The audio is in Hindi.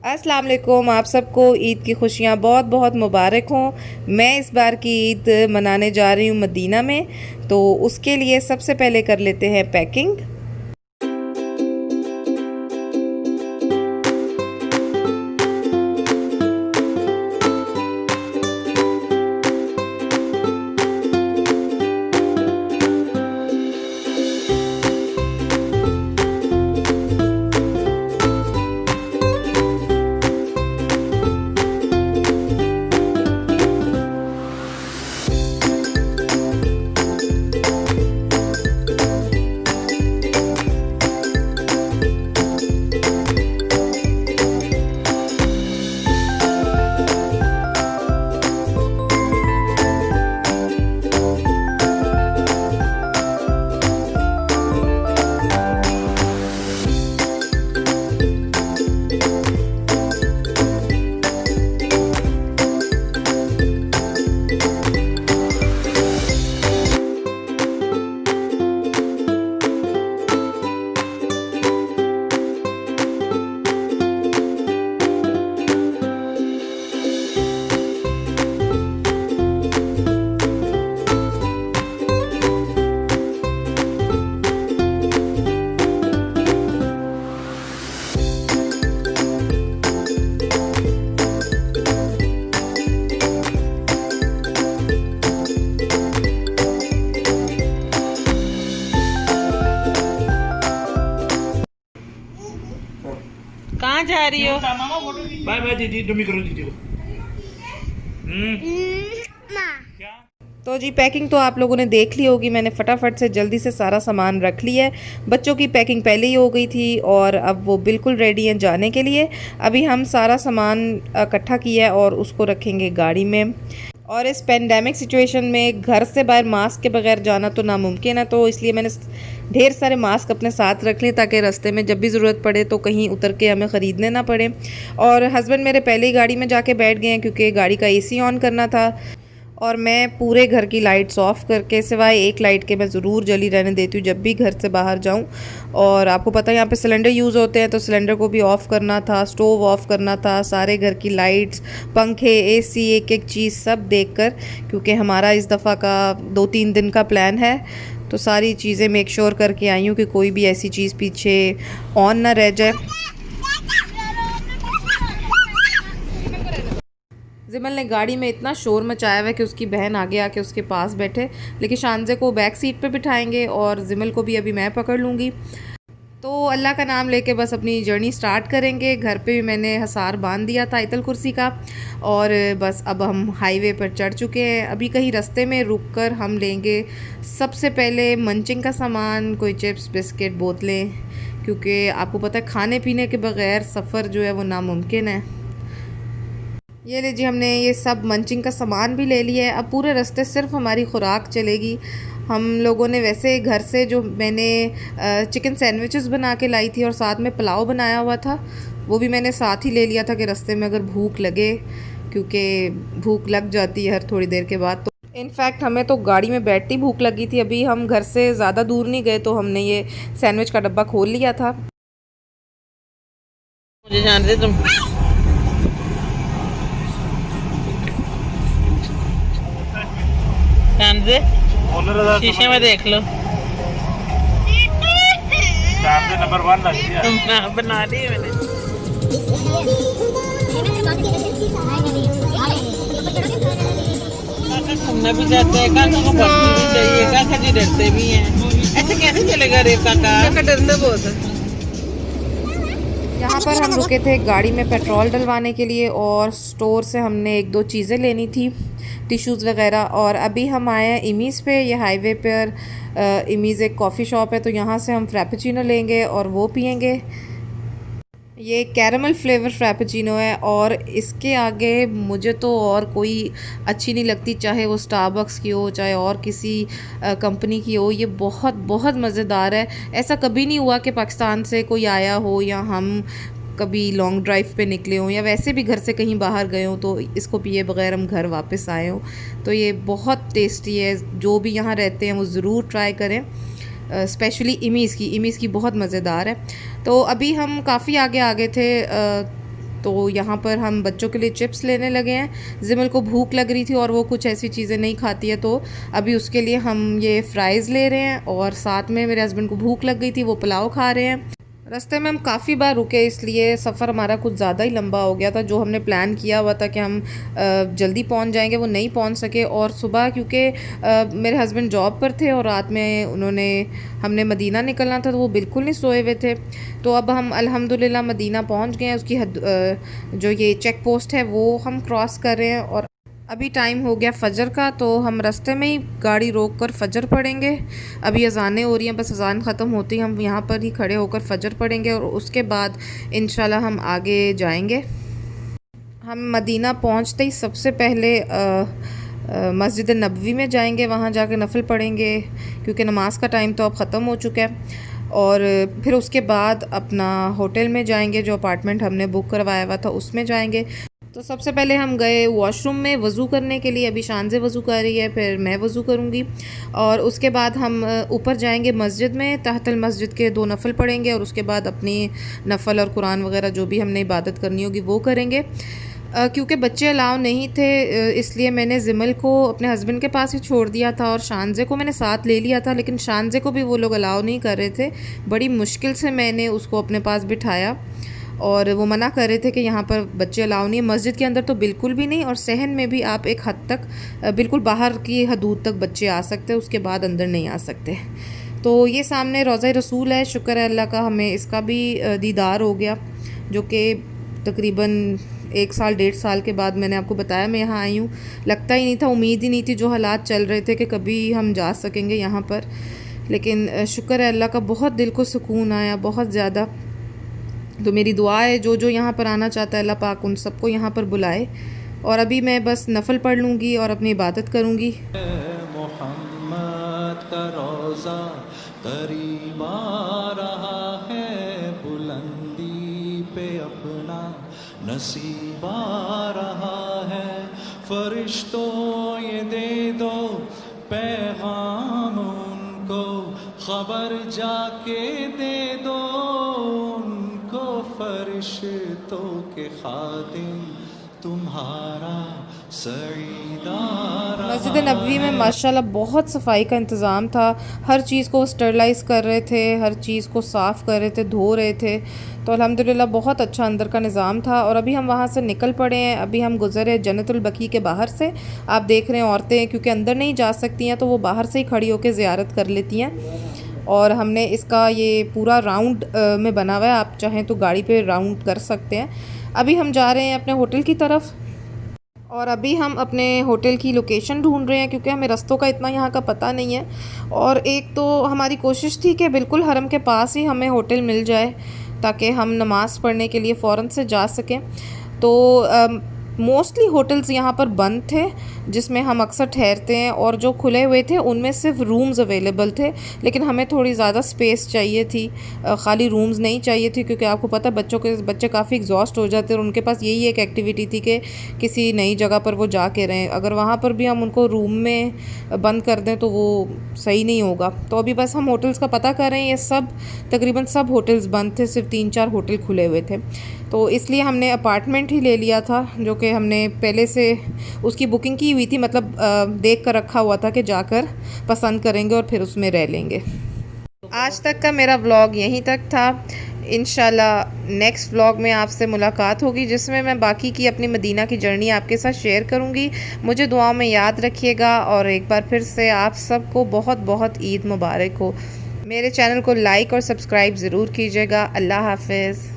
अस्सलाम वालेकुम। आप सबको ईद की खुशियाँ बहुत बहुत मुबारक हों। मैं इस बार की ईद मनाने जा रही हूँ मदीना में, तो उसके लिए सबसे पहले कर लेते हैं पैकिंग। कहाँ जा रही हो? बाय बाय दीदी, तुम ही करो दीदी को। तो जी पैकिंग तो आप लोगों ने देख ली होगी। मैंने फटाफट से जल्दी से सारा सामान रख लिया है। बच्चों की पैकिंग पहले ही हो गई थी और अब वो बिल्कुल रेडी हैं जाने के लिए। अभी हम सारा सामान इकट्ठा किया है और उसको रखेंगे गाड़ी में। और इस पेंडेमिक सिचुएशन में घर से बाहर मास्क के बगैर जाना तो नामुमकिन है, तो इसलिए मैंने ढेर सारे मास्क अपने साथ रख लिए ताकि रास्ते में जब भी ज़रूरत पड़े तो कहीं उतर के हमें ख़रीदने ना पड़े। और हस्बैंड मेरे पहले ही गाड़ी में जाके बैठ गए हैं क्योंकि गाड़ी का एसी ऑन करना था। और मैं पूरे घर की लाइट्स ऑफ़ करके सिवाय एक लाइट के मैं ज़रूर जली रहने देती हूँ जब भी घर से बाहर जाऊँ। और आपको पता है यहाँ पे सिलेंडर यूज़ होते हैं, तो सिलेंडर को भी ऑफ़ करना था, स्टोव ऑफ़ करना था, सारे घर की लाइट्स, पंखे, एसी, एक एक चीज़ सब देखकर, क्योंकि हमारा इस दफ़ा का 2-3 दिन का प्लान है। तो सारी चीज़ें मेक श्योर करके आई हूँ कि कोई भी ऐसी चीज़ पीछे ऑन ना रह जाए। जिमल ने गाड़ी में इतना शोर मचाया हुआ है कि उसकी बहन आगे आके उसके पास बैठे, लेकिन शानज़े को बैक सीट पे बिठाएंगे और जिमल को भी अभी मैं पकड़ लूँगी। तो अल्लाह का नाम लेके बस अपनी जर्नी स्टार्ट करेंगे। घर पे भी मैंने हसार बांध दिया था आयतल कुर्सी का, और बस अब हम हाईवे पर चढ़ चुके हैं। अभी कहीं रास्ते में रुक कर हम लेंगे सबसे पहले मंचिंग का सामान, कोई चिप्स, बिस्किट, बोतलें, क्योंकि आपको पता है खाने पीने के बग़ैर सफ़र जो है वो नामुमकिन है। ये लीजिए, हमने ये सब मंचिंग का सामान भी ले लिया है। अब पूरे रास्ते सिर्फ हमारी खुराक चलेगी। हम लोगों ने वैसे घर से जो मैंने चिकन सैंडविचेस बना के लाई थी और साथ में पुलाव बनाया हुआ था, वो भी मैंने साथ ही ले लिया था कि रास्ते में अगर भूख लगे, क्योंकि भूख लग जाती है हर थोड़ी देर के बाद। तो इनफैक्ट हमें तो गाड़ी में बैठती भूख लगी थी। अभी हम घर से ज़्यादा दूर नहीं गए तो हमने ये सैंडविच का डब्बा खोल लिया था। मुझे जान दे तुम। शीशे में देख लो। नंबर 1 लग गया। तुम बना ली है मैंने। सुनना भी चाहते हैं, काका को पढ़नी भी चाहिए, काका जी डरते भी हैं। ऐसे कैसे चलेगा रे काका डरना बहुत है। यहाँ पर हम रुके थे गाड़ी में पेट्रोल डलवाने के लिए और स्टोर से हमने 1-2 चीज़ें लेनी थी, टिश्यूज़ वगैरह। और अभी हम आए हैं इमीज़ पे। ये हाईवे पर इमीज़ एक कॉफ़ी शॉप है, तो यहाँ से हम फ्रैपेचिनो लेंगे और वो पियेंगे। ये कैरमल फ्लेवर फ्रैपेचिनो है और इसके आगे मुझे तो और कोई अच्छी नहीं लगती, चाहे वो स्टारबक्स की हो, चाहे और किसी कंपनी की हो। ये बहुत बहुत मज़ेदार है। ऐसा कभी नहीं हुआ कि पाकिस्तान से कोई आया हो या हम कभी लॉन्ग ड्राइव पे निकले हों या वैसे भी घर से कहीं बाहर गए हों तो इसको पिए बगैर हम घर वापस आए हों। तो ये बहुत टेस्टी है। जो भी यहाँ रहते हैं वो ज़रूर ट्राई करें, स्पेशली इमीज़ की बहुत मज़ेदार है। तो अभी हम काफ़ी आगे आ गए थे, तो यहाँ पर हम बच्चों के लिए चिप्स लेने लगे हैं। जिमल को भूख लग रही थी और वो कुछ ऐसी चीज़ें नहीं खाती है, तो अभी उसके लिए हम ये फ्राइज़ ले रहे हैं और साथ में मेरे हस्बैंड को भूख लग गई थी, वो पुलाव खा रहे हैं। रास्ते में हम काफ़ी बार रुके, इसलिए सफ़र हमारा कुछ ज़्यादा ही लंबा हो गया था। जो हमने प्लान किया हुआ था कि हम जल्दी पहुंच जाएंगे, वो नहीं पहुंच सके। और सुबह क्योंकि मेरे हस्बैंड जॉब पर थे और रात में हमने मदीना निकलना था, तो वो बिल्कुल नहीं सोए हुए थे। तो अब हम अल्हम्दुलिल्लाह मदीना पहुंच गए हैं। उसकी जो ये चेक पोस्ट है वो हम क्रॉस कर रहे हैं और अभी टाइम हो गया फ़जर का, तो हम रास्ते में ही गाड़ी रोक कर फ़जर पढ़ेंगे। अभी अज़ानें हो रही हैं, बस अज़ान ख़त्म होती हम यहाँ पर ही खड़े होकर फ़जर पढ़ेंगे और उसके बाद इंशाल्लाह हम आगे जाएंगे। हम मदीना पहुँचते ही सबसे पहले मस्जिद नबवी में जाएंगे, वहाँ जाकर नफल पढ़ेंगे क्योंकि नमाज का टाइम तो अब ख़त्म हो चुका है। और फिर उसके बाद अपना होटल में जाएंगे, जो अपार्टमेंट हमने बुक करवाया हुआ था उसमें जाएंगे। तो सबसे पहले हम गए वॉशरूम में वज़ू करने के लिए। अभी शानज़े वज़ू कर रही है, फिर मैं वज़ू करूँगी और उसके बाद हम ऊपर जाएंगे मस्जिद में, तहतल मस्जिद के 2 नफल पढ़ेंगे और उसके बाद अपनी नफल और कुरान वगैरह जो भी हमने इबादत करनी होगी वो करेंगे। क्योंकि बच्चे अलाउ नहीं थे, इसलिए मैंने जिमल को अपने हस्बैंड के पास ही छोड़ दिया था और शानज़े को मैंने साथ ले लिया था, लेकिन शानज़े को भी वो लोग अलाउ नहीं कर रहे थे। बड़ी मुश्किल से मैंने उसको अपने पास बिठाया और वो मना कर रहे थे कि यहाँ पर बच्चे अलाउ नहीं है। मस्जिद के अंदर तो बिल्कुल भी नहीं, और सहन में भी आप एक हद तक बिल्कुल बाहर की हदूद तक बच्चे आ सकते हैं, उसके बाद अंदर नहीं आ सकते। तो ये सामने रोज़ा रसूल है, शुक्र है अल्लाह का, हमें इसका भी दीदार हो गया, जो कि तकरीबन 1 साल 1.5 साल के बाद मैंने आपको बताया मैं यहाँ आई हूँ। लगता ही नहीं था, उम्मीद ही नहीं थी, जो हालात चल रहे थे कि कभी हम जा सकेंगे यहाँ पर, लेकिन शुक्र है अल्लाह का, बहुत दिल को सुकून आया, बहुत ज़्यादा। तो मेरी दुआ है जो यहाँ पर आना चाहता है अल्लाह पाक उन सबको यहाँ पर बुलाए। और अभी मैं बस नफल पढ़ लूँगी और अपनी इबादत करूँगी। मोहम्मद का रोज़ा करीब आ रहा है, बुलंदी पे अपना नसीब आ रहा है। फरिश्तों ये दे दो पैगाम उनको, खबर जाके दे दो उनको, फरिश्तों के खादिम तुम्हारा सईदार। मस्जिद नबवी में माशाल्लाह बहुत सफाई का इंतज़ाम था, हर चीज़ को स्टरलाइज़ कर रहे थे, हर चीज़ को साफ़ कर रहे थे, धो रहे थे। तो अल्हम्दुलिल्लाह बहुत अच्छा अंदर का निज़ाम था। और अभी हम वहाँ से निकल पड़े हैं। अभी हम गुज़रे जन्नतुल बकी के बाहर से। आप देख रहे हैं औरतें क्योंकि अंदर नहीं जा सकती हैं, तो वो बाहर से ही खड़ी होकर ज़ियारत कर लेती हैं। और हमने इसका ये पूरा राउंड में बना हुआ है, आप चाहें तो गाड़ी पे राउंड कर सकते हैं। अभी हम जा रहे हैं अपने होटल की तरफ और अभी हम अपने होटल की लोकेशन ढूंढ रहे हैं क्योंकि हमें रास्तों का इतना यहाँ का पता नहीं है। और एक तो हमारी कोशिश थी कि बिल्कुल हरम के पास ही हमें होटल मिल जाए ताकि हम नमाज़ पढ़ने के लिए फ़ौरन से जा सकें। तो मोस्टली होटल्स यहाँ पर बंद थे जिसमें हम अक्सर ठहरते हैं, और जो खुले हुए थे उनमें सिर्फ रूम्स अवेलेबल थे, लेकिन हमें थोड़ी ज़्यादा स्पेस चाहिए थी, खाली रूम्स नहीं चाहिए थी, क्योंकि आपको पता है बच्चे काफ़ी एग्जॉस्ट हो जाते हैं और उनके पास यही एक एक्टिविटी थी कि किसी नई जगह पर वो जा के रहें। अगर वहाँ पर भी हम उनको रूम में बंद कर दें तो वो सही नहीं होगा। तो अभी बस हम होटल्स का पता कर रहे हैं, ये तकरीबन सब होटल्स बंद थे, सिर्फ 3-4 होटल खुले हुए थे। तो इसलिए हमने अपार्टमेंट ही ले लिया था, जो कि हमने पहले से उसकी बुकिंग की हुई थी, मतलब देख कर रखा हुआ था कि जाकर पसंद करेंगे और फिर उसमें रह लेंगे। आज तक का मेरा व्लॉग यहीं तक था। इंशाल्लाह नेक्स्ट व्लॉग में आपसे मुलाकात होगी, जिसमें मैं बाकी की अपनी मदीना की जर्नी आपके साथ शेयर करूंगी। मुझे दुआओं में याद रखिएगा और एक बार फिर से आप सबको बहुत बहुत ईद मुबारक हो। मेरे चैनल को लाइक और सब्सक्राइब ज़रूर कीजिएगा। अल्लाह हाफ़िज़।